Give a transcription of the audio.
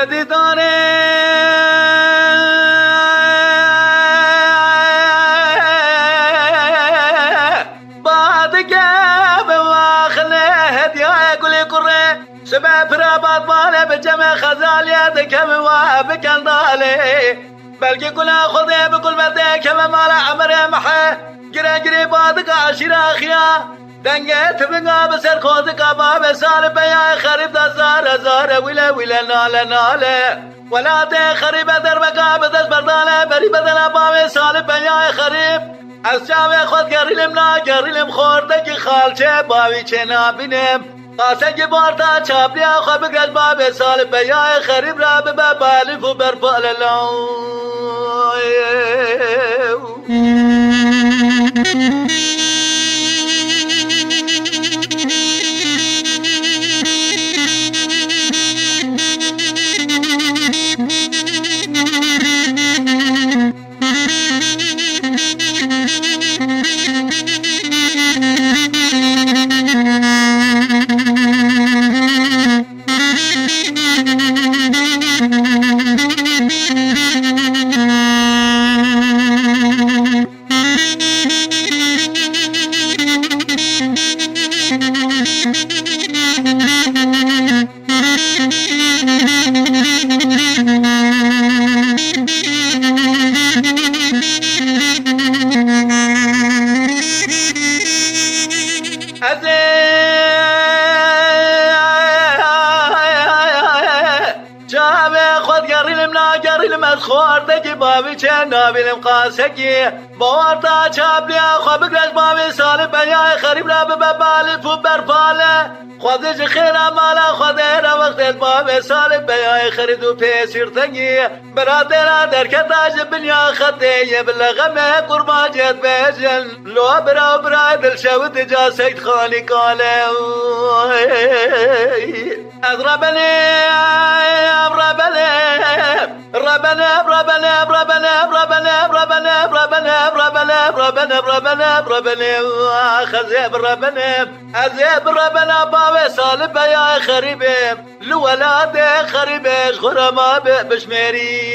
ولدي داري بعد قاب واخله يا قولي قري سبب رباط بالي بجمع خزال يدك موابك الضالي بلقي كل خذي بكل بدك ما لا عمر محي قري بعدك عشير اخيا دنگت بگا بسر خودك باب سال بيا خريب دا زار ولا ناله ولا تخرب دربك بدس برداله بري بدل باب سال بيا خريب از جاوه خود گرلم خوردگی خالچه باوی چه نابینم قاسه بارتا چابلیا خواه بگرد باب سال بیای خریب را ببا بالیف و برپال خوردگی بابی چه نابینم قاسگی بارتا چابلیا خواه بگرش بابی سال بیای خریب را ببالی فو برپاله خودش خیره مالا خوده را وقت بابی سال بیای خرید و پیسیرتگی برادر درکتاج بنیا خطیه بلغمه قرباجت بیجن لو برا دل شود جا سید خالی کاله اضربني أزيب ربنا بابي صالب يا خريبي الولاد خريبي غرما بشميري